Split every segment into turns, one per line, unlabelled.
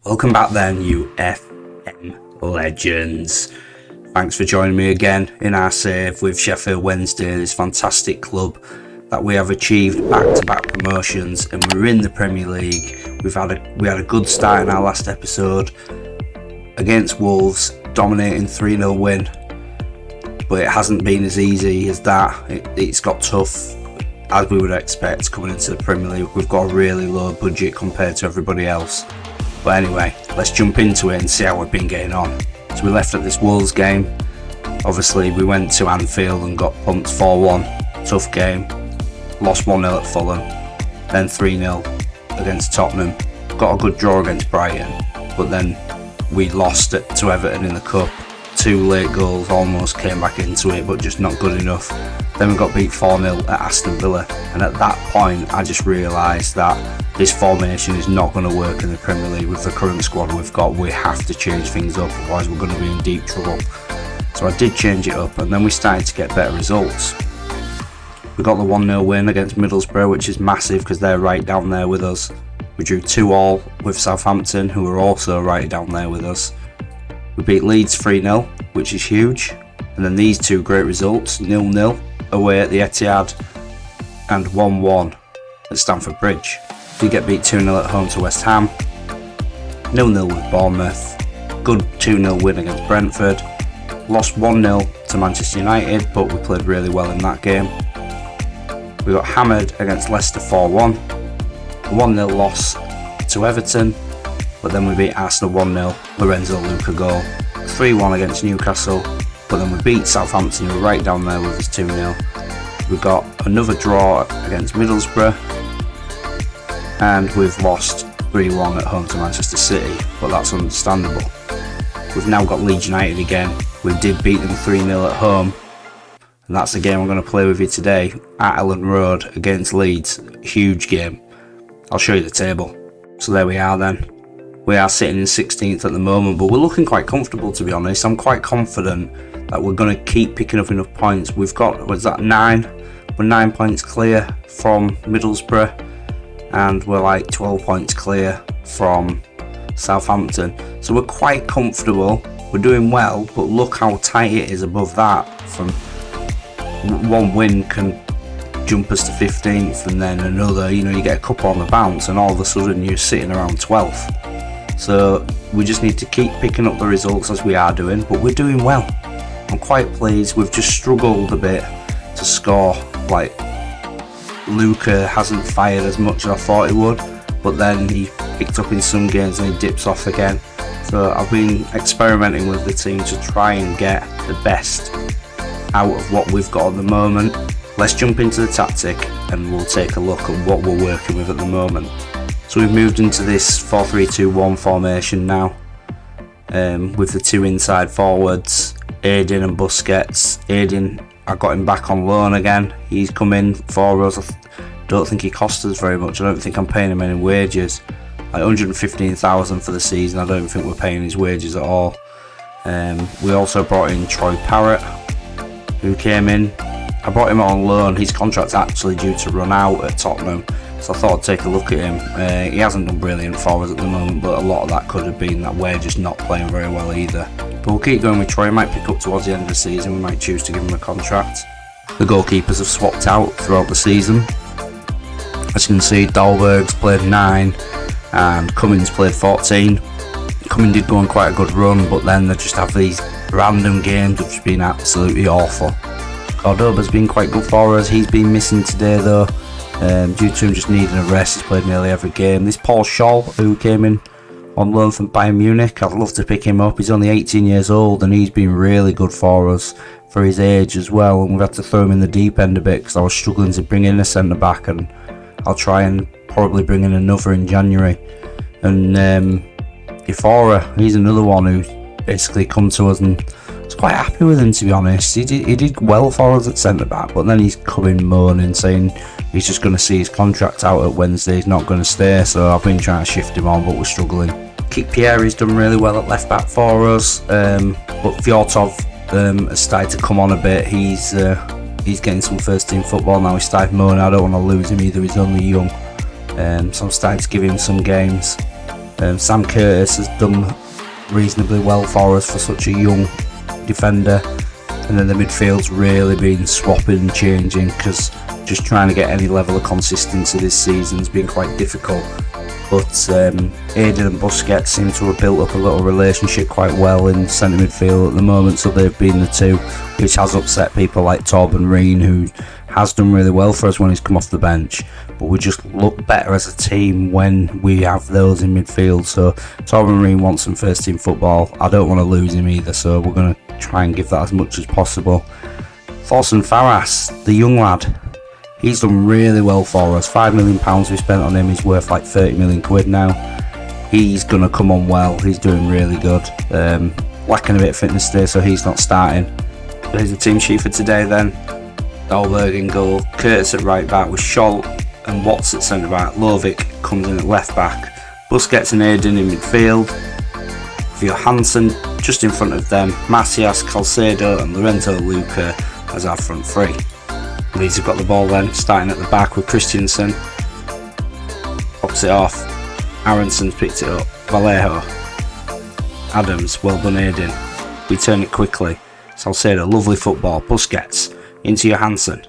Welcome back then, you FM legends. Thanks for joining me again in our save with Sheffield Wednesday, this fantastic club that we have achieved back-to-back promotions, and we're in the Premier League. We had a good start in our last episode against Wolves, dominating 3-0 win, but it hasn't been as easy as that. It's got tough, as we would expect coming into the Premier League. We've got a really low budget compared to everybody else. But anyway, let's jump into it and see how we've been getting on. So we left at this Wolves game. Obviously we went to Anfield and got pumped 4-1. Tough game. Lost 1-0 at Fulham. Then 3-0 against Tottenham. Got a good draw against Brighton. But then we lost it to Everton in the Cup. 2 late goals, almost came back into it, but just not good enough. Then we got beat 4-0 at Aston Villa. And at that point I just realised that this formation is not going to work in the Premier League with the current squad we've got. We have to change things up, otherwise we're going to be in deep trouble. So I did change it up, and then we started to get better results. We got the 1-0 win against Middlesbrough, which is massive because they're right down there with us. We drew 2-2 with Southampton, who are also right down there with us. We beat Leeds 3-0, which is huge. And then these two great results, 0-0 away at the Etihad and 1-1 at Stamford Bridge. We get beat 2-0 at home to West Ham, 0-0 with Bournemouth, good 2-0 win against Brentford, lost 1-0 to Manchester United, but we played really well in that game. We got hammered against Leicester 4-1, a 1-0 loss to Everton, but then we beat Arsenal 1-0, Lorenzo Luca goal, 3-1 against Newcastle, but then we beat Southampton, who were right down there with us 2-0. We got another draw against Middlesbrough, and we've lost 3-1 at home to Manchester City, but that's understandable. We've now got Leeds United again. We did beat them 3-0 at home, and that's the game I'm going to play with you today at Ellen Road against Leeds. Huge game. I'll show you the table. So there we are then. We are sitting in 16th at the moment, but we're looking quite comfortable, to be honest. I'm quite confident that we're going to keep picking up enough points. We've got, 9? We're 9 points clear from Middlesbrough, and we're like 12 points clear from Southampton. So we're quite comfortable, we're doing well, but look how tight it is above that. From one win can jump us to 15th, and then another, you get a couple on the bounce, and all of a sudden you're sitting around 12th. So we just need to keep picking up the results as we are doing, but we're doing well. I'm quite pleased. We've just struggled a bit to score. Like, Luca hasn't fired as much as I thought he would, but then he picked up in some games and he dips off again. So I've been experimenting with the team to try and get the best out of what we've got at the moment. Let's jump into the tactic and we'll take a look at what we're working with at the moment. So we've moved into this 4-3-2-1 formation now, with the 2 inside forwards, Aiden and Busquets. Aiden, I got him back on loan again. He's come in for us. I don't think he cost us very much. I don't think I'm paying him any wages. Like 115,000 for the season. I don't think we're paying his wages at all. We also brought in Troy Parrott, who came in. I brought him on loan. His contract's actually due to run out at Tottenham, so I thought I'd take a look at him. He hasn't done brilliant for us at the moment, but a lot of that could have been that we're just not playing very well either. But we'll keep going with Troy. He might pick up towards the end of the season. We might choose to give him a contract. The goalkeepers have swapped out throughout the season. As you can see, Dahlberg's played 9 and Cummins played 14. Cummins did go on quite a good run, but then they just have these random games which have been absolutely awful. Cordoba's been quite good for us. He's been missing today though, due to him just needing a rest. He's played nearly every game. This Paul Scholl, who came in on loan from Bayern Munich, I'd love to pick him up. He's only 18 years old and he's been really good for us for his age as well, and we've had to throw him in the deep end a bit because I was struggling to bring in a centre back, and I'll try and probably bring in another in January. And Ifora, he's another one who basically come to us, and I was quite happy with him, to be honest. He did well for us at centre back, but then he's coming moaning saying he's just going to see his contract out at Wednesday, he's not going to stay. So I've been trying to shift him on, but we're struggling. Kik Pierre's done really well at left back for us, but Fjortov has started to come on a bit. He's getting some first team football now. He started moaning. I don't want to lose him either, he's only young, so I'm starting to give him some games. Sam Curtis has done reasonably well for us for such a young defender, and then the midfield's really been swapping and changing, because just trying to get any level of consistency this season's been quite difficult. But Aiden and Busquets seem to have built up a little relationship quite well in centre midfield at the moment, so they've been the two, which has upset people like Torben Reen, who has done really well for us when he's come off the bench, but we just look better as a team when we have those in midfield. So Torben Reen wants some first team football. I don't want to lose him either, so we're going to try and give that as much as possible. Thorsten Farras, the young lad, he's done really well for us. £5 million we spent on him. He's worth like 30 million quid now. He's going to come on well. He's doing really good. Lacking a bit of fitness today, so he's not starting. There's the team sheet for today then. Dahlberg in goal, Curtis at right back with Scholl and Watts at centre back. Lovic comes in at left back. Busquets and Aiden in midfield. Johansson just in front of them. Macias, Calcedo and Lorenzo Luca as our front three. Leeds have got the ball then, starting at the back with Christiansen. Pops it off. Aronson's picked it up. Vallejo. Adams, well done Aiden. We turn it quickly. Salcedo, lovely football. Busquets into Johansson.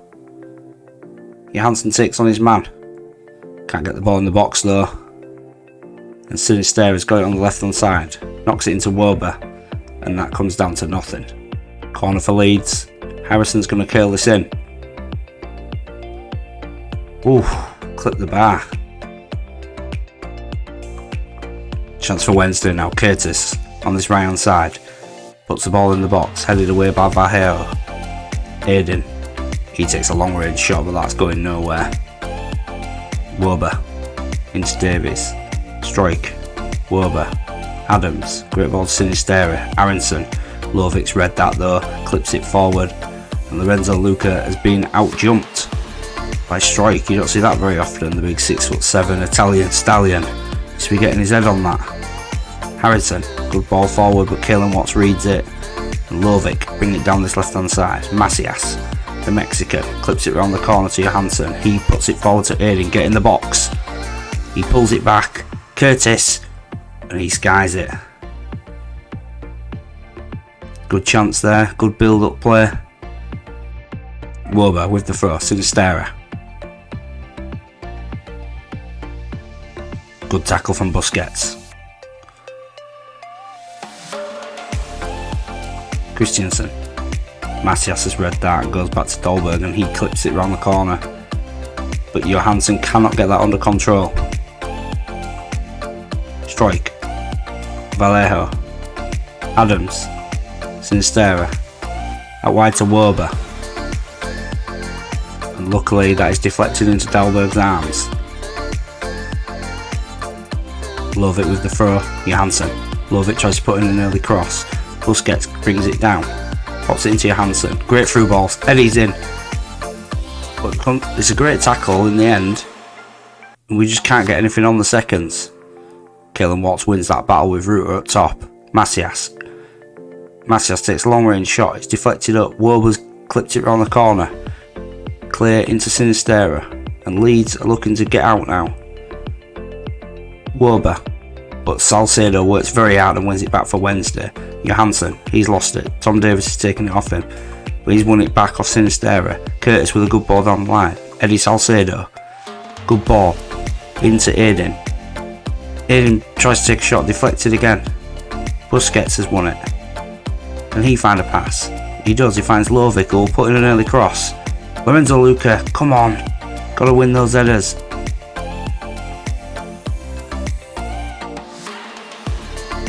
Johansson takes on his man. Can't get the ball in the box though. And Sinisterra's got it on the left hand side. Knocks it into Woba. And that comes down to nothing. Corner for Leeds. Harrison's going to curl this in. Ooh, clip the bar. Chance for Wednesday now. Curtis on this right hand side. Puts the ball in the box. Headed away by Vallejo. Aiden. He takes a long range shot, but that's going nowhere. Woba. Into Davies. Strike. Woba. Adams. Great ball to Sinisterra. Aronson. Lovic's read that though. Clips it forward. And Lorenzo Luca has been out jumped by Strike. You don't see that very often. The big 6'7" Italian stallion. He's be getting his head on that. Harrison, good ball forward, but Kalen Watts reads it. And Lovic bring it down this left hand side. Macias, the Mexican, clips it round the corner to Johansson. He puts it forward to Aiden, get in the box. He pulls it back. Curtis, and he skies it. Good chance there, good build up play. Woba with the throw, Sinisterra. Good tackle from Busquets. Christiansen. Macias has read that and goes back to Dahlberg, and he clips it round the corner. But Johansson cannot get that under control. Strike. Vallejo. Adams. Sinisterra. Out wide to Woba. And luckily that is deflected into Dahlberg's arms. Lovic with the throw. Johansson. Lovic tries to put in an early cross. Busquets brings it down. Pops it into Johansson. Great through balls. Eddie's in. But it's a great tackle in the end. And we just can't get anything on the seconds. Kalen Watts wins that battle with Ruter up top. Macias. Macias takes a long range shot. It's deflected up. Woba's clipped it round the corner. Clear into Sinisterra. And Leeds are looking to get out now. Woba. But Salcedo works very hard and wins it back for Wednesday. Johansson, he's lost it. Tom Davis is taking it off him. But he's won it back off Sinisterra. Curtis with a good ball down the line. Eddie Salcedo. Good ball. Into Aiden. Aiden tries to take a shot, deflected again. Busquets has won it. Can he find a pass? He does, he finds Lovic, who will put in an early cross. Lorenzo Luca, come on. Gotta win those headers.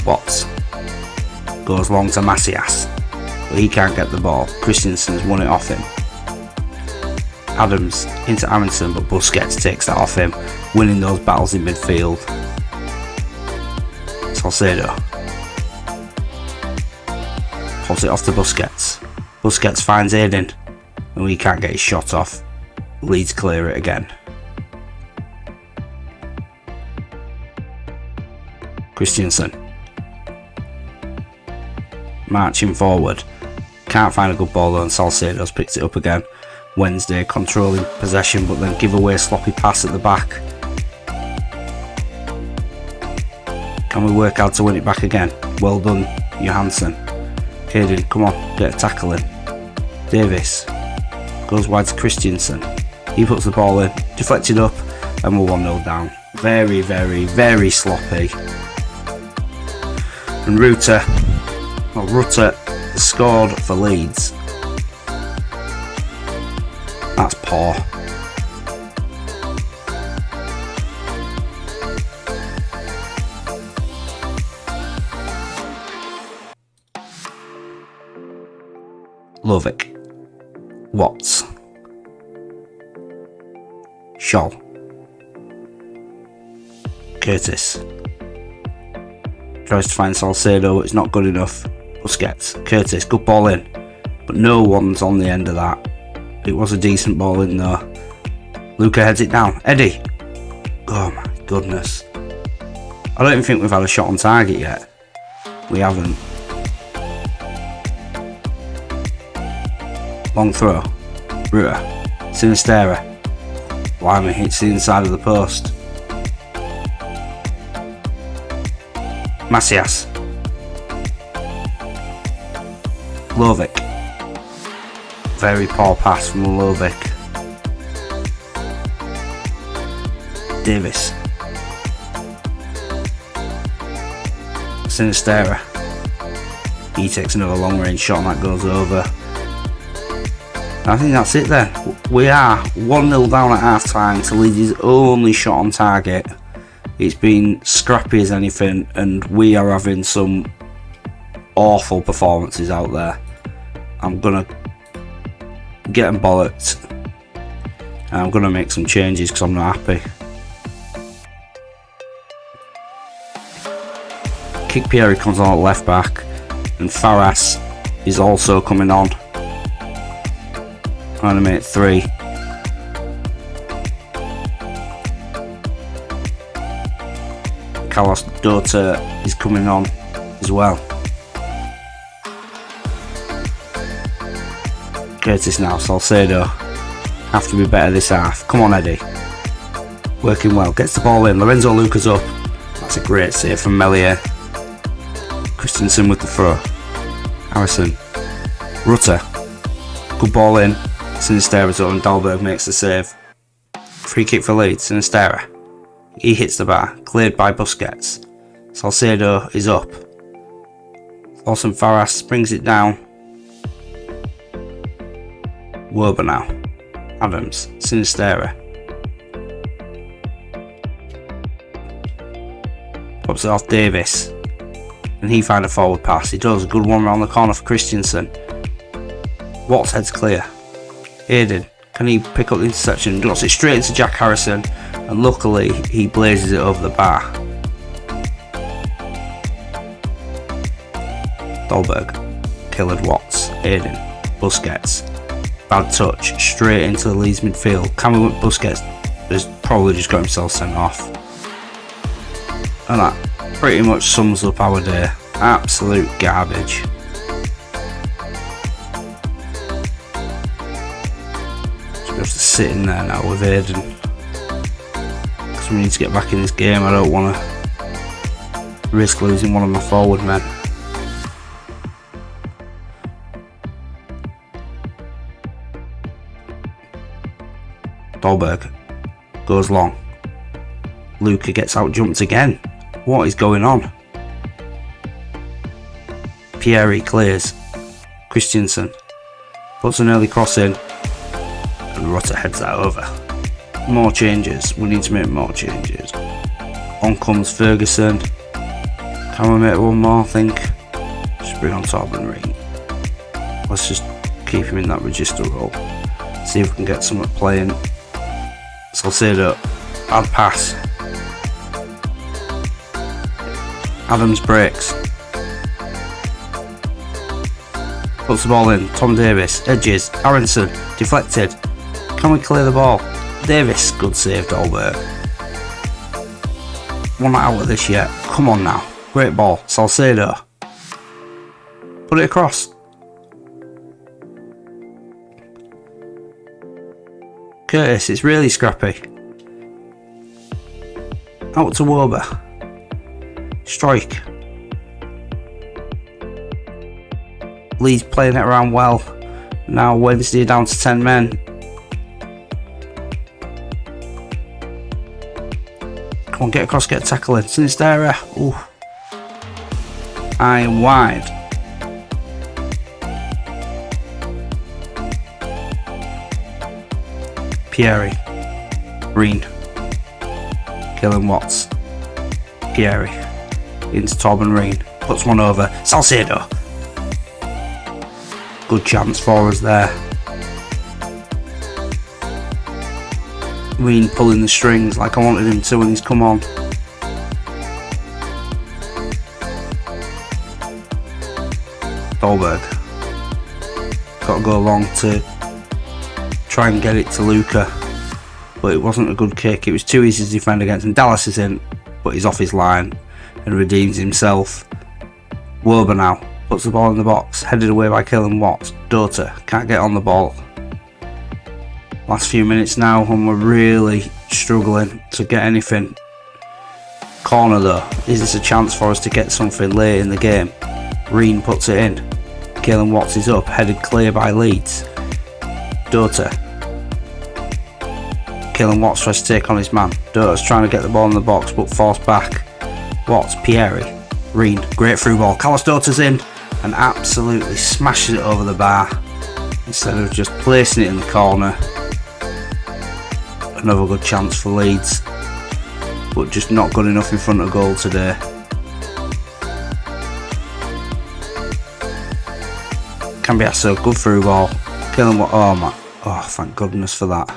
Watts goes long to Macias, but he can't get the ball. Christensen's won it off him. Adams into Aronson, but Busquets takes that off him, winning those battles in midfield. Salcedo pops it off to Busquets. Busquets finds Aiden, and we can't get his shot off. Leeds clear it again. Christiansen marching forward. Can't find a good ball though, and Salcedo's picked it up again. Wednesday controlling possession, but then give away a sloppy pass at the back. Can we work hard to win it back again? Well done, Johansson. Hayden, come on, get a tackle in. Davis goes wide to Christensen. He puts the ball in, deflected up, and we're 1-0 down. Very, very, very sloppy. And Rutter scored for Leeds. That's poor. Lovick. Watts. Scholl. Curtis. Tries to find Salcedo, it's not good enough. Busquets. Curtis, good ball in. But no one's on the end of that. It was a decent ball in though. Luca heads it down. Eddie. Oh my goodness. I don't even think we've had a shot on target yet. We haven't. Long throw. Rutter. Sinistera. Blimey, hits the inside of the post. Macias. Lovick. Very poor pass from Lovick. Davis. Sinistera. He takes another long range shot and that goes over. I think that's it then. We are 1-0 down at half time to Leeds' only shot on target. It's been scrappy as anything and we are having some awful performances out there. I'm going to get them bollocked and I'm going to make some changes because I'm not happy. Kick Pieri comes on at left back and Faras is also coming on. Trying to make 3. Carlos Dota is coming on as well. Curtis now, Salcedo. Have to be better this half. Come on, Eddie. Working well. Gets the ball in. Lorenzo Lucas up. That's a great save from Melier. Christensen with the throw. Harrison. Rutter. Good ball in. Sinistera's up and Dahlberg makes the save. Free kick for Leeds. Sinistera. He hits the bar. Cleared by Busquets. Salcedo is up. Lawson Faras brings it down. WAWAW now. Adams. Sinistera. Pops it off Davis. And he finds a forward pass. He does a good one round the corner for Christensen. Watts heads clear. Hayden, can he pick up the interception? Drops it straight into Jack Harrison, and luckily he blazes it over the bar. Dahlberg, killed Watts, Hayden, Busquets, bad touch, straight into the Leeds midfield. Cameron Busquets has probably just got himself sent off. And that pretty much sums up our day. Absolute garbage. Just sitting there now with Hayden because we need to get back in this game. I don't want to risk losing one of my forward men. Dahlberg goes long. Luca gets out jumped again. What is going on? Pieri clears. Christensen puts an early cross in. And Rutter heads that over. More changes. We need to make more changes. On comes Ferguson. Can we make one more, I think? Just bring on Torben Ring. Let's just keep him in that register role. See if we can get someone playing. Salcedo. Bad pass. Adams breaks. Puts the ball in. Tom Davis. Edges. Aronson. Deflected. Can we clear the ball? Davis, good save, Dahlberg. One out of this yet. Come on now. Great ball. Salcedo. Put it across. Curtis, it's really scrappy. Out to WAWAW. Strike. Leeds playing it around well. Now Wednesday down to 10 men. Come on, get across, get a tackle in. Sinistera. Ooh. High and wide. Pieri. Green. Killing Watts. Pieri. Into Torben Reen. Puts one over. Salcedo. Good chance for us there. Reen pulling the strings like I wanted him to when he's come on. Dolberg. Got to go long to try and get it to Luca, but it wasn't a good kick. It was too easy to defend against him. Dallas is in, but he's off his line and redeems himself. WAWAW now puts the ball in the box, headed away by Killen Watts. Dota can't get on the ball. Last few minutes now and we're really struggling to get anything. Corner though, is this a chance for us to get something late in the game? Reen puts it in. Killen Watts is up, headed clear by Leeds. Dota. Killen Watts tries to take on his man. Dota's trying to get the ball in the box but forced back. Watts, Pieri, Reen, great through ball. Carlos Dota's in and absolutely smashes it over the bar instead of just placing it in the corner. Another good chance for Leeds, but just not good enough in front of goal today. Can be so good through ball. Killing what? Oh man! Oh, thank goodness for that.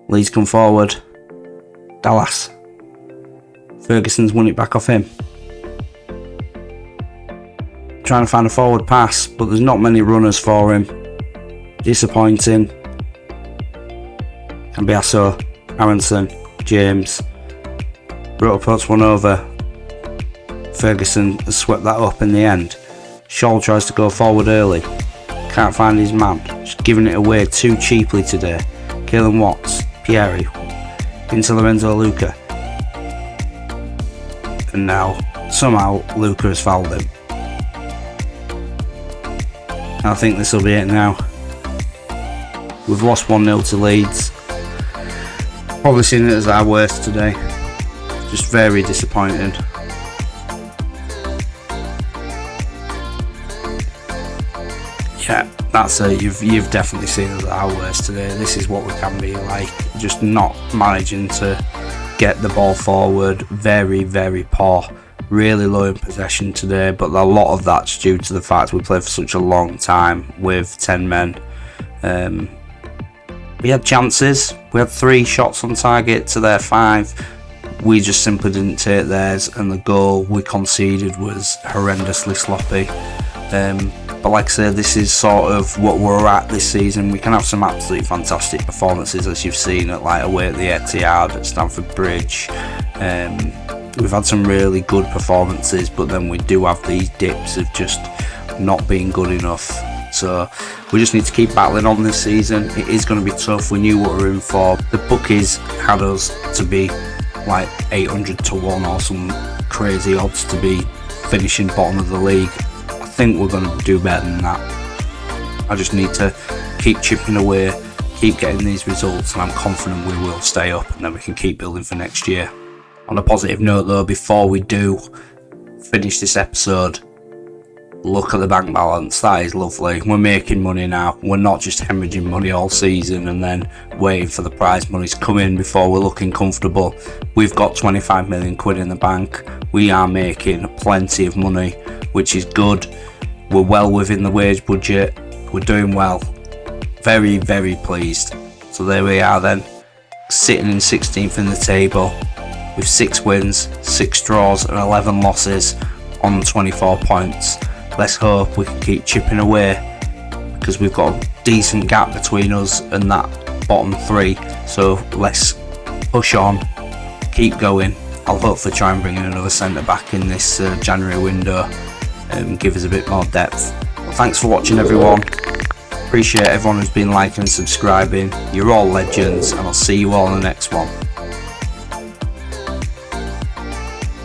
Leeds come forward. Dallas. Ferguson's won it back off him. Trying to find a forward pass, but there's not many runners for him. Disappointing. Cambiasso, Aronson, James. Roto puts one over. Ferguson has swept that up in the end. Shaw tries to go forward early. Can't find his man. Just giving it away too cheaply today. Killen Watts, Pieri. Into Lorenzo Luca. And now, somehow, Luca has fouled him. I think this will be it now. We've lost 1-0 to Leeds. Probably seen it as our worst today. Just very disappointed. Yeah, that's it. You've definitely seen it as our worst today. This is what we can be like. Just not managing to get the ball forward. Very, very poor. Really low in possession today, but a lot of that's due to the fact we played for such a long time with 10 men. We had chances. We had 3 shots on target to their 5. We just simply didn't take theirs, and the goal we conceded was horrendously sloppy. But like I said, this is sort of what we're at this season. We can have some absolutely fantastic performances, as you've seen at away at the Etihad, at Stamford Bridge. We've had some really good performances, but then we do have these dips of just not being good enough. So we just need to keep battling on this season. It is going to be tough. We knew what we were in for. The bookies had us to be like 800 to 1 or some crazy odds to be finishing bottom of the league. I think we're going to do better than that. I just need to keep chipping away, keep getting these results, and I'm confident we will stay up, and then we can keep building for next year. On a positive note though, before we do finish this episode, look at the bank balance. That is lovely. We're making money now. We're not just hemorrhaging money all season and then waiting for the prize money to come in before we're looking comfortable. We've got 25 million quid in the bank. We are making plenty of money, which is good. We're well within the wage budget. We're doing well. Very, very pleased. So there we are then, sitting in 16th in the table with 6 wins, 6 draws and 11 losses on 24 points. Let's hope we can keep chipping away, because we've got a decent gap between us and that bottom 3. So let's push on, keep going. I'll hopefully try and bring in another centre back in this January window and give us a bit more depth. Well, thanks for watching everyone. Appreciate everyone who's been liking and subscribing. You're all legends, and I'll see you all in the next one.